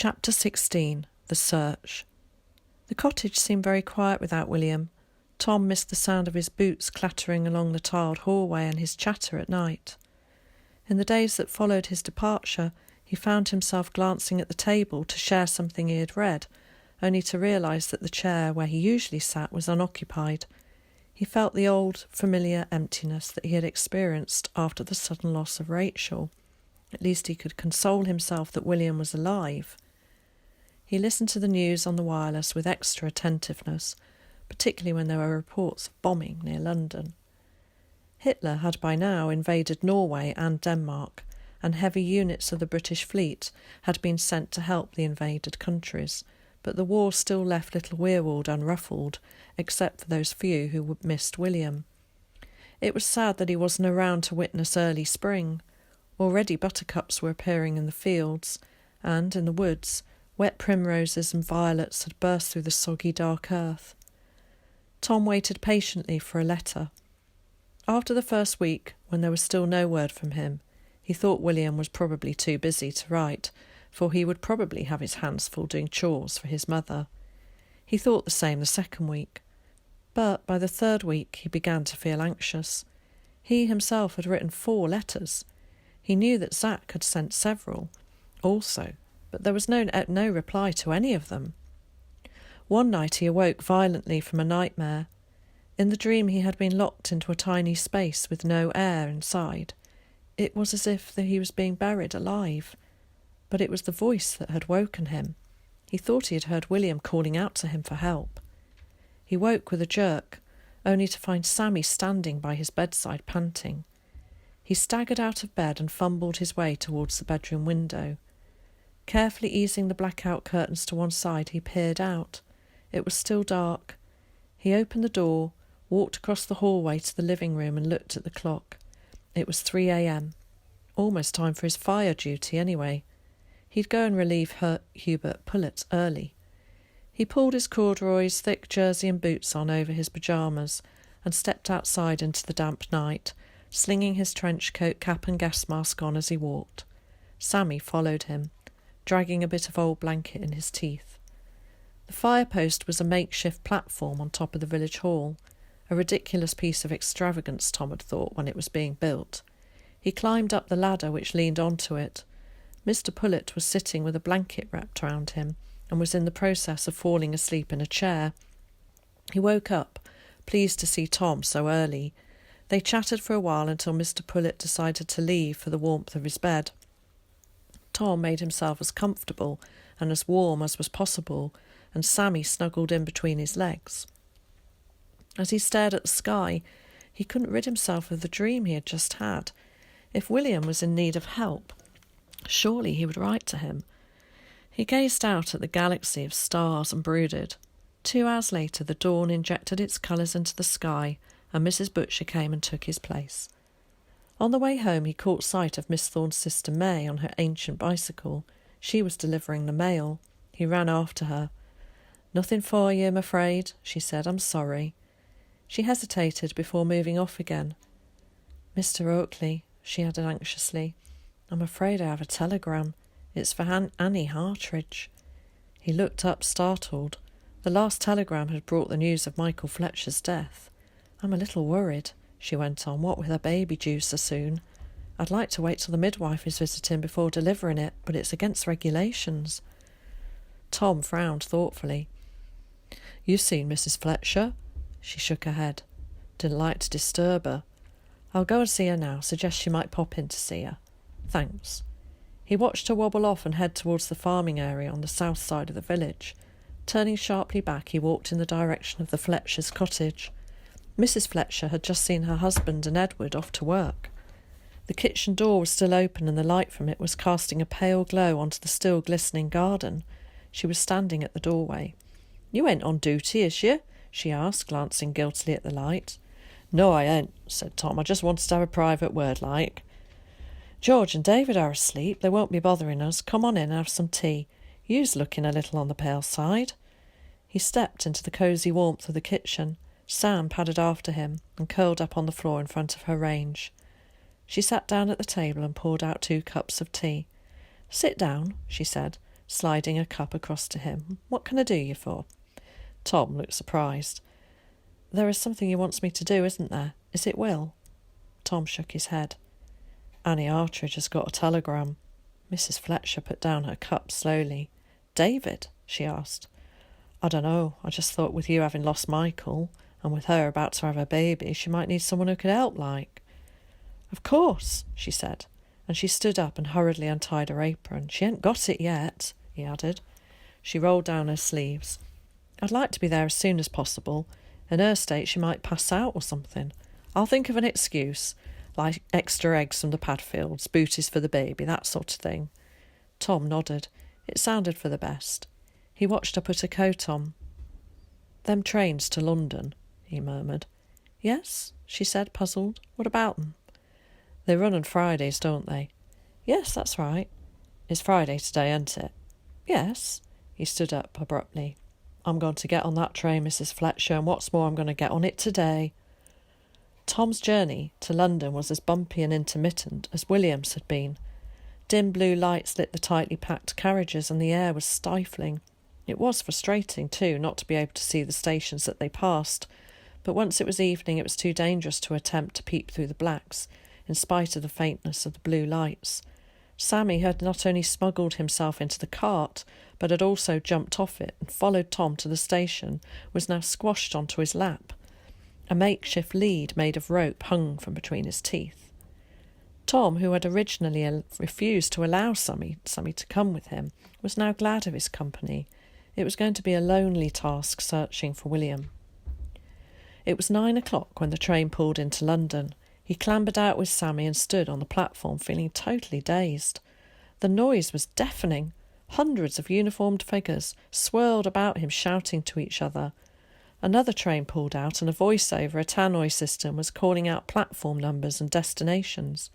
Chapter 16. The Search. The cottage seemed very quiet without William. Tom missed the sound of his boots clattering along the tiled hallway and his chatter at night. In the days that followed his departure, he found himself glancing at the table to share something he had read, only to realise that the chair where he usually sat was unoccupied. He felt the old, familiar emptiness that he had experienced after the sudden loss of Rachel. At least he could console himself that William was alive. He listened to the news on the wireless with extra attentiveness, particularly when there were reports of bombing near London. Hitler had by now invaded Norway and Denmark, and heavy units of the British fleet had been sent to help the invaded countries, but the war still left little Weirwood unruffled, except for those few who missed William. It was sad that he wasn't around to witness early spring. Already buttercups were appearing in the fields, and in the woods wet primroses and violets had burst through the soggy dark earth. Tom waited patiently for a letter. After the first week, when there was still no word from him, he thought William was probably too busy to write, for he would probably have his hands full doing chores for his mother. He thought the same the second week. But by the third week he began to feel anxious. He himself had written 4 letters. He knew that Zack had sent several also, but there was no reply to any of them. One night he awoke violently from a nightmare. In the dream he had been locked into a tiny space with no air inside. It was as if he was being buried alive. But it was the voice that had woken him. He thought he had heard William calling out to him for help. He woke with a jerk, only to find Sammy standing by his bedside panting. He staggered out of bed and fumbled his way towards the bedroom window. Carefully easing the blackout curtains to one side, he peered out. It was still dark. He opened the door, walked across the hallway to the living room and looked at the clock. It was 3 a.m. Almost time for his fire duty anyway. He'd go and relieve Hubert Pullet early. He pulled his corduroys, thick jersey and boots on over his pyjamas and stepped outside into the damp night, slinging his trench coat, cap and gas mask on as he walked. Sammy followed him, dragging a bit of old blanket in his teeth. The fire-post was a makeshift platform on top of the village hall, a ridiculous piece of extravagance, Tom had thought, when it was being built. He climbed up the ladder which leaned onto it. Mr. Pullet was sitting with a blanket wrapped round him and was in the process of falling asleep in a chair. He woke up, pleased to see Tom so early. They chatted for a while until Mr. Pullet decided to leave for the warmth of his bed. Tom made himself as comfortable and as warm as was possible, and Sammy snuggled in between his legs. As he stared at the sky, he couldn't rid himself of the dream he had just had. If William was in need of help, surely he would write to him. He gazed out at the galaxy of stars and brooded. 2 hours later the dawn injected its colours into the sky, and Mrs. Butcher came and took his place. On the way home he caught sight of Miss Thorne's sister May on her ancient bicycle. She was delivering the mail. He ran after her. "Nothing for you, I'm afraid," she said. "I'm sorry." She hesitated before moving off again. "Mr. Oakley," she added anxiously, "I'm afraid I have a telegram. It's for Annie Hartridge." He looked up, startled. The last telegram had brought the news of Michael Fletcher's death. "I'm a little worried," she went on, "what with her baby due so soon. I'd like to wait till the midwife is visiting before delivering it, but it's against regulations." Tom frowned thoughtfully. "You've seen Mrs. Fletcher?" She shook her head. "Didn't like to disturb her." "I'll go and see her now. Suggest she might pop in to see her." "Thanks." He watched her wobble off and head towards the farming area on the south side of the village. Turning sharply back, he walked in the direction of the Fletcher's cottage. Mrs. Fletcher had just seen her husband and Edward off to work. The kitchen door was still open and the light from it was casting a pale glow onto the still glistening garden. She was standing at the doorway. "You ain't on duty, is you?" she asked, glancing guiltily at the light. "No, I ain't," said Tom. "I just wanted to have a private word, like." "George and David are asleep. They won't be bothering us. Come on in and have some tea. You's looking a little on the pale side." He stepped into the cosy warmth of the kitchen. Sam padded after him and curled up on the floor in front of her range. She sat down at the table and poured out 2 cups of tea. "Sit down," she said, sliding a cup across to him. "What can I do you for?" Tom looked surprised. "There is something he wants me to do, isn't there? Is it Will?" Tom shook his head. "Annie Artridge has got a telegram." Mrs. Fletcher put down her cup slowly. "David?" she asked. "I don't know. I just thought with you having lost Michael, and with her about to have a baby, she might need someone who could help, like." "Of course," she said, and she stood up and hurriedly untied her apron. "She ain't got it yet," he added. She rolled down her sleeves. "I'd like to be there as soon as possible. In her state she might pass out or something. I'll think of an excuse, like extra eggs from the Padfields, booties for the baby, that sort of thing." Tom nodded. It sounded for the best. He watched her put her coat on. "Them trains to London," he murmured. "Yes?" she said, puzzled. "What about them?" "They run on Fridays, don't they?" "Yes, that's right." "It's Friday today, isn't it?" "Yes." He stood up abruptly. "I'm going to get on that train, Mrs. Fletcher, and what's more, I'm going to get on it today." Tom's journey to London was as bumpy and intermittent as William's had been. Dim blue lights lit the tightly packed carriages, and the air was stifling. It was frustrating, too, not to be able to see the stations that they passed, but once it was evening it was too dangerous to attempt to peep through the blacks, in spite of the faintness of the blue lights. Sammy had not only smuggled himself into the cart, but had also jumped off it and followed Tom to the station, was now squashed onto his lap. A makeshift lead made of rope hung from between his teeth. Tom, who had originally refused to allow Sammy to come with him, was now glad of his company. It was going to be a lonely task searching for William. It was 9 o'clock when the train pulled into London. He clambered out with Sammy and stood on the platform feeling totally dazed. The noise was deafening. Hundreds of uniformed figures swirled about him, shouting to each other. Another train pulled out, and a voice over a tannoy system was calling out platform numbers and destinations.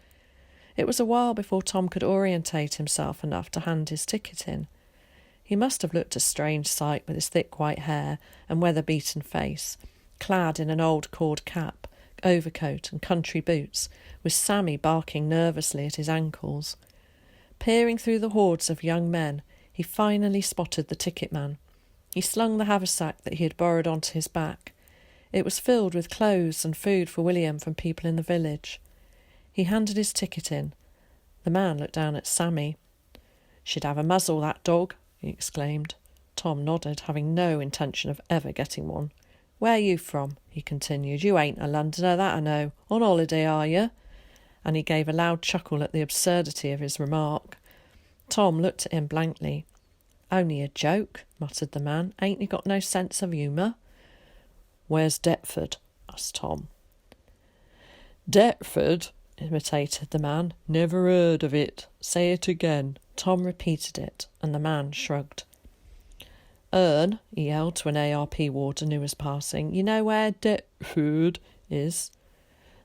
It was a while before Tom could orientate himself enough to hand his ticket in. He must have looked a strange sight with his thick white hair and weather-beaten face, clad in an old cord cap, overcoat and country boots, with Sammy barking nervously at his ankles. Peering through the hordes of young men, he finally spotted the ticket man. He slung the haversack that he had borrowed onto his back. It was filled with clothes and food for William from people in the village. He handed his ticket in. The man looked down at Sammy. "She'd have a muzzle, that dog," he exclaimed. Tom nodded, having no intention of ever getting one. "Where are you from?" he continued. "You ain't a Londoner, that I know. On holiday, are you?" And he gave a loud chuckle at the absurdity of his remark. Tom looked at him blankly. "Only a joke," muttered the man. "Ain't you got no sense of humour?" "Where's Deptford?" asked Tom. "Deptford?" imitated the man. "Never heard of it. Say it again." Tom repeated it, and the man shrugged. "Ern," he yelled to an ARP warden who was passing, "you know where Deptford is?"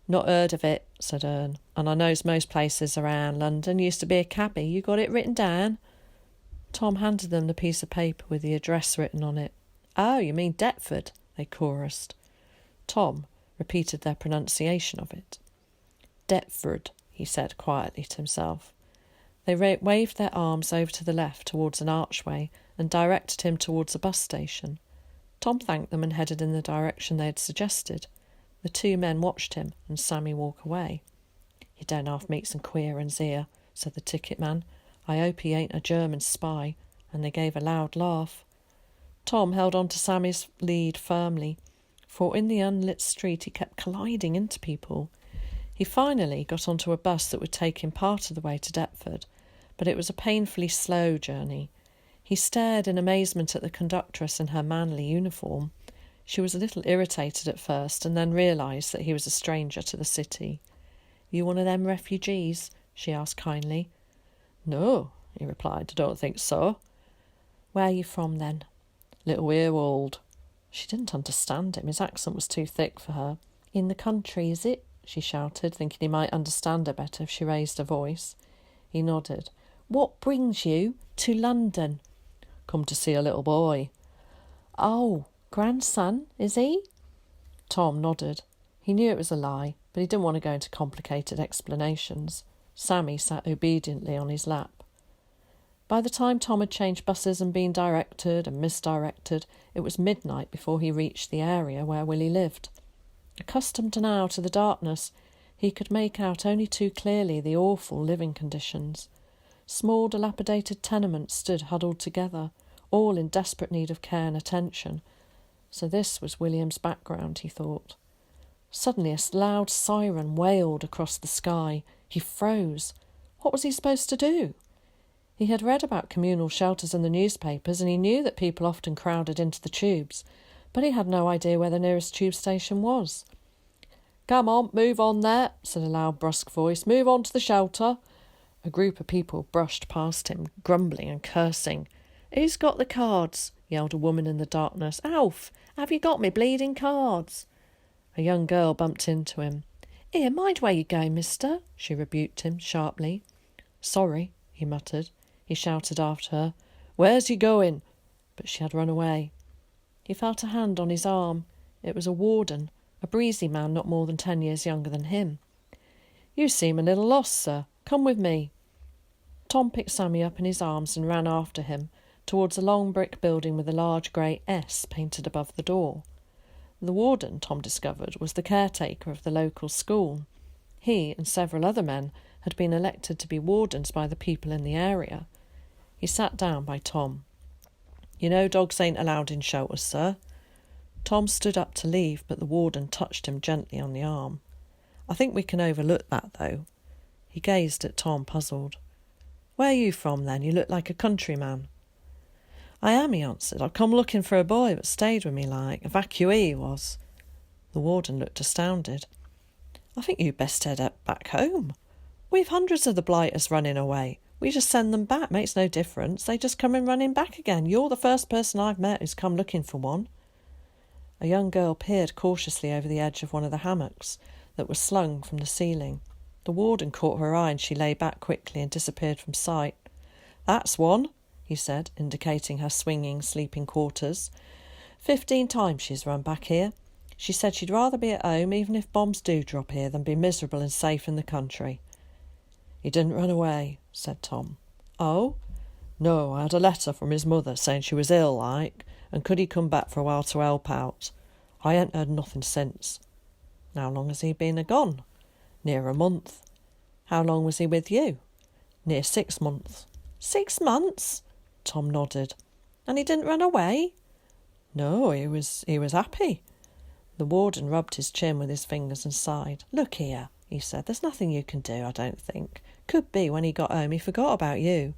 "Not heard of it," said Ern, "and I knows most places around London. Used to be a cabby. You got it written down?" Tom handed them the piece of paper with the address written on it. "Oh, you mean Deptford," they chorused. Tom repeated their pronunciation of it. "Deptford," he said quietly to himself. They waved their arms over to the left towards an archway and directed him towards a bus station. Tom thanked them and headed in the direction they had suggested. The two men watched him and Sammy walk away. "You don't half meet some queer uns here," said the ticket man. "I hope he ain't a German spy," and they gave a loud laugh. Tom held on to Sammy's lead firmly, for in the unlit street he kept colliding into people. He finally got onto a bus that would take him part of the way to Deptford, but it was a painfully slow journey. He stared in amazement at the conductress in her manly uniform. She was a little irritated at first, and then realised that he was a stranger to the city. "You one of them refugees?" she asked kindly. "No," he replied, "I don't think so." "Where are you from, then?" "Little Weirwold." She didn't understand him. His accent was too thick for her. "In the country, is it?" she shouted, thinking he might understand her better if she raised her voice. He nodded. "What brings you to London?" "Come to see a little boy." "Oh, grandson, is he?" Tom nodded. He knew it was a lie, but he didn't want to go into complicated explanations. Sammy sat obediently on his lap. By the time Tom had changed buses and been directed and misdirected, it was midnight before he reached the area where Willie lived. Accustomed now to the darkness, he could make out only too clearly the awful living conditions. Small dilapidated tenements stood huddled together, all in desperate need of care and attention. So this was William's background, he thought. Suddenly a loud siren wailed across the sky. He froze. What was he supposed to do? He had read about communal shelters in the newspapers, and he knew that people often crowded into the tubes, but he had no idea where the nearest tube station was. "Come on, move on there," said a loud, brusque voice. "Move on to the shelter." A group of people brushed past him, grumbling and cursing. "Who's got the cards?" yelled a woman in the darkness. "Alf, have you got me bleeding cards?" A young girl bumped into him. "Here, mind where you go, mister," she rebuked him sharply. "Sorry," he muttered. He shouted after her, "Where's you going?" But she had run away. He felt a hand on his arm. It was a warden, a breezy man not more than 10 years younger than him. "You seem a little lost, sir. Come with me." Tom picked Sammy up in his arms and ran after him, towards a long brick building with a large grey S painted above the door. The warden, Tom discovered, was the caretaker of the local school. He and several other men had been elected to be wardens by the people in the area. He sat down by Tom. "You know dogs ain't allowed in shelters, sir." Tom stood up to leave, but the warden touched him gently on the arm. "I think we can overlook that, though." He gazed at Tom, puzzled. "Where are you from, then? You look like a countryman." "I am," he answered. "I've come looking for a boy that stayed with me, like. Evacuee he was." The warden looked astounded. "I think you'd best head back home. We've hundreds of the blighters running away. We just send them back. Makes no difference. They just come in running back again. You're the first person I've met who's come looking for one." A young girl peered cautiously over the edge of one of the hammocks that was slung from the ceiling. The warden caught her eye and she lay back quickly and disappeared from sight. "That's one," he said, indicating her swinging sleeping quarters. 15 times she's run back here. She said she'd rather be at home, even if bombs do drop here, than be miserable and safe in the country. "He didn't run away," said Tom. "Oh?" "No, I had a letter from his mother saying she was ill, like, and could he come back for a while to help out. I ain't heard nothing since." "How long has he been a-gone?" "Near a month." "How long was he with you?" "Near 6 months." "6 months?" Tom nodded. "And he didn't run away?" "No, he was happy." The warden rubbed his chin with his fingers and sighed. "Look here," he said, "there's nothing you can do, I don't think. Could be when he got home he forgot about you."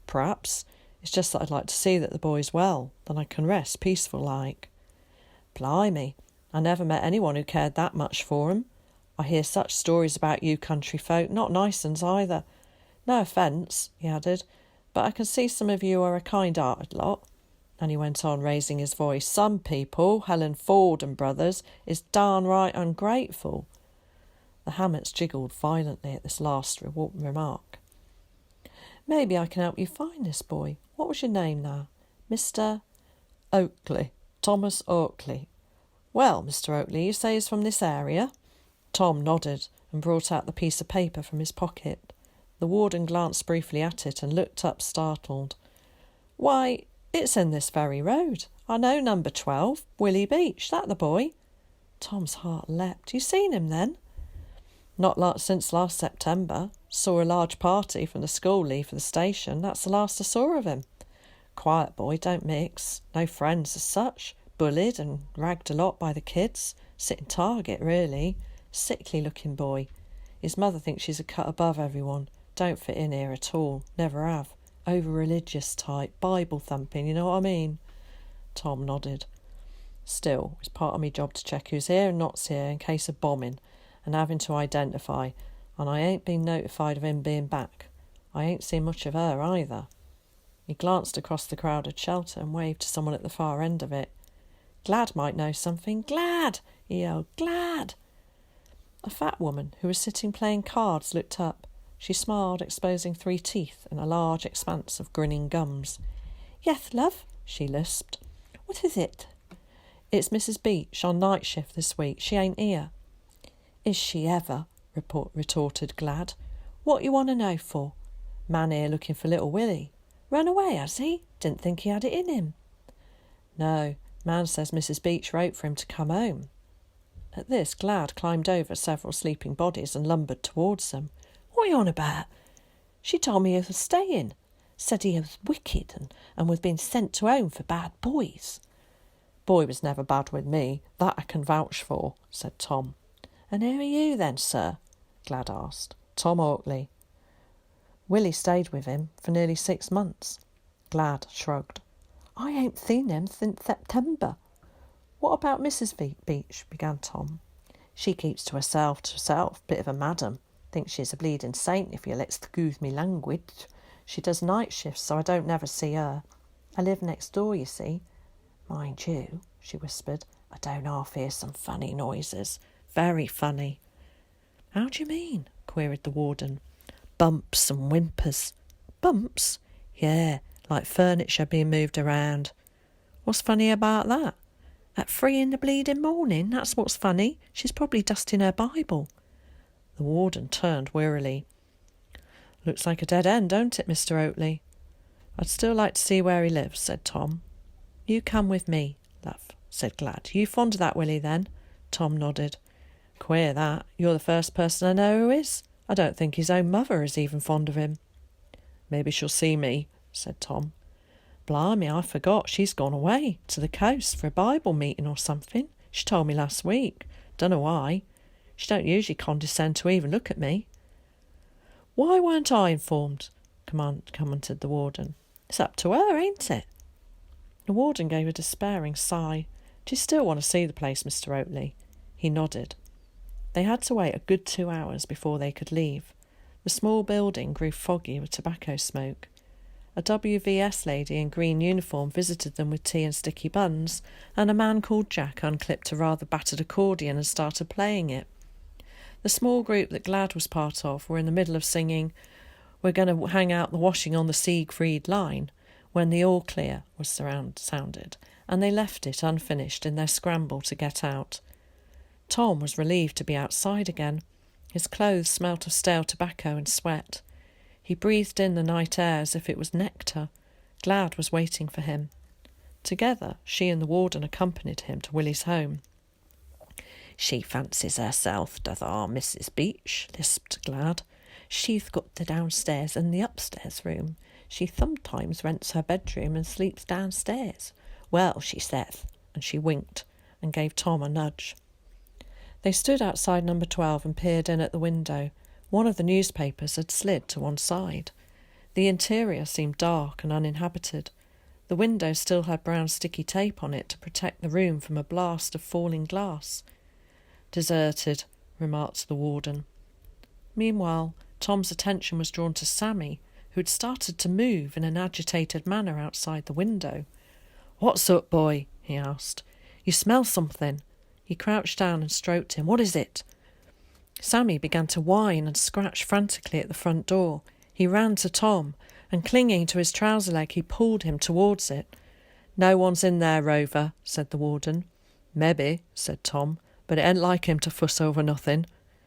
"Perhaps. It's just that I'd like to see that the boy's well. Then I can rest peaceful like." "Blimey, I never met anyone who cared that much for him. I hear such stories about you country folk, not nice uns either. No offence," he added, "but I can see some of you are a kind-hearted lot." And he went on, raising his voice. "Some people, Helen Ford and brothers, is downright ungrateful." The hammocks jiggled violently at this last remark. "Maybe I can help you find this boy. What was your name now?" "Mr. Oakley. Thomas Oakley." "Well, Mr. Oakley, you say he's from this area?" Tom nodded and brought out the piece of paper from his pocket. The warden glanced briefly at it and looked up startled. "Why, it's in this very road. I know number 12, Willie Beach. That the boy?" Tom's heart leapt. "You seen him then?" "Not since last September. Saw a large party from the school leave for the station. That's the last I saw of him. Quiet boy, don't mix. No friends as such. Bullied and ragged a lot by the kids. Sitting target, really. Sickly-looking boy. His mother thinks she's a cut above everyone. Don't fit in here at all. Never have. Over-religious type. Bible-thumping, you know what I mean?" Tom nodded. "Still, it's part of my job to check who's here and not's here in case of bombing, and having to identify, and I ain't been notified of him being back. I ain't seen much of her either." He glanced across the crowded shelter and waved to someone at the far end of it. "Glad might know something. Glad!" he yelled. "Glad!" A fat woman who was sitting playing cards looked up. She smiled, exposing 3 teeth and a large expanse of grinning gums. "Yeth, love," she lisped. "What is it?" "It's Mrs. Beach on night shift this week. She ain't here." "Is she ever?" retorted Glad. "What you want to know for?" "Man here looking for little Willie." Run away, has he? Didn't think he had it in him. No, man says Mrs. Beach wrote for him to come home. At this, Glad climbed over several sleeping bodies and lumbered towards them. What are you on about? She told me he was staying. Said he was wicked and was being sent to home for bad boys. Boy was never bad with me, that I can vouch for, said Tom. And who are you then, sir? Glad asked. Tom Hawkley. Willie stayed with him for nearly 6 months. Glad shrugged. I ain't seen him since September. What about Mrs. Beach? Began Tom. She keeps to herself, bit of a madam. Thinks she's a bleeding saint, if you'll excuse me language. She does night shifts, so I don't never see her. I live next door, you see. Mind you, she whispered, I don't half hear some funny noises. Very funny. How do you mean? Queried the warden. Bumps and whimpers. Bumps? Yeah, like furniture being moved around. What's funny about that? At 3 in the bleeding morning, that's what's funny. She's probably dusting her Bible. The warden turned wearily. Looks like a dead end, don't it, Mr. Oatley? I'd still like to see where he lives, said Tom. You come with me, love, said Glad. You fond of that Willie, then? Tom nodded. Queer that. You're the first person I know who is. I don't think his own mother is even fond of him. Maybe she'll see me, said Tom. Blimey, I forgot. She's gone away to the coast for a Bible meeting or something. She told me last week. Dunno why. She don't usually condescend to even look at me. Why weren't I informed? Commented the warden. It's up to her, ain't it? The warden gave a despairing sigh. Do you still want to see the place, Mr. Oatley? He nodded. They had to wait a good 2 hours before they could leave. The small building grew foggy with tobacco smoke. A WVS lady in green uniform visited them with tea and sticky buns, and a man called Jack unclipped a rather battered accordion and started playing it. The small group that Glad was part of were in the middle of singing We're going to hang out the washing on the Siegfried line when the all clear was sounded, and they left it unfinished in their scramble to get out. Tom was relieved to be outside again. His clothes smelt of stale tobacco and sweat. He breathed in the night air as if it was nectar. Glad was waiting for him. Together, she and the warden accompanied him to Willie's home. She fancies herself, doth our Mrs. Beach, lisped Glad. She'th got the downstairs and the upstairs room. She sometimes rents her bedroom and sleeps downstairs. Well, she saith, and she winked and gave Tom a nudge. They stood outside number 12 and peered in at the window. One of the newspapers had slid to one side. The interior seemed dark and uninhabited. The window still had brown sticky tape on it to protect the room from a blast of falling glass. Deserted, remarked the warden. Meanwhile, Tom's attention was drawn to Sammy, who had started to move in an agitated manner outside the window. "What's up, boy?" he asked. "You smell something." He crouched down and stroked him. "What is it?" Sammy began to whine and scratch frantically at the front door. He ran to Tom, and clinging to his trouser leg, he pulled him towards it. "No one's in there, Rover," said the warden. "Maybe," said Tom, "but it ain't like him to fuss over nothing."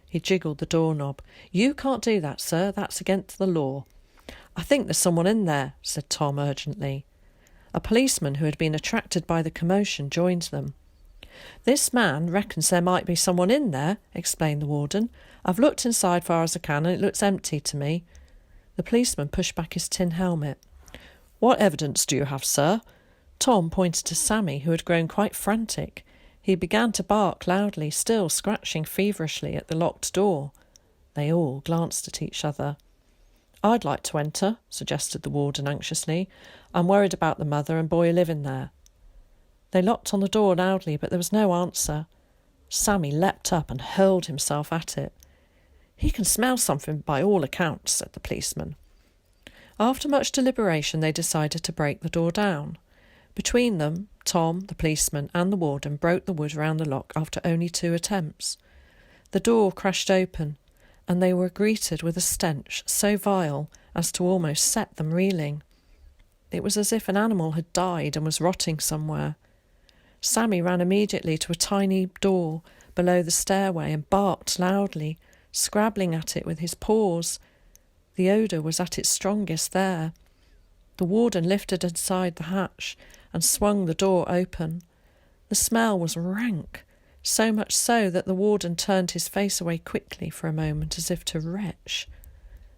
He jiggled the doorknob. "You can't do that, sir. That's against the law." "I think there's someone in there," said Tom urgently. A policeman who had been attracted by the commotion joined them. "This man reckons there might be someone in there," explained the warden. "I've looked inside far as I can, and it looks empty to me." The policeman pushed back his tin helmet. "What evidence do you have, sir?" Tom pointed to Sammy, who had grown quite frantic. He began to bark loudly, still scratching feverishly at the locked door. They all glanced at each other. "I'd like to enter," suggested the warden anxiously. "I'm worried about the mother and boy living there." They knocked on the door loudly, but there was no answer. Sammy leapt up and hurled himself at it. "He can smell something by all accounts," said the policeman. After much deliberation, they decided to break the door down. Between them, Tom, the policeman, and the warden broke the wood round the lock after only 2 attempts. The door crashed open, and they were greeted with a stench so vile as to almost set them reeling. It was as if an animal had died and was rotting somewhere. Sammy ran immediately to a tiny door below the stairway and barked loudly, scrabbling at it with his paws. The odour was at its strongest there. The warden lifted aside the hatch and swung the door open. The smell was rank, so much so that the warden turned his face away quickly for a moment as if to retch.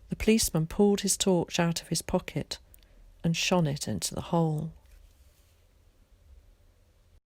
The policeman pulled his torch out of his pocket and shone it into the hole.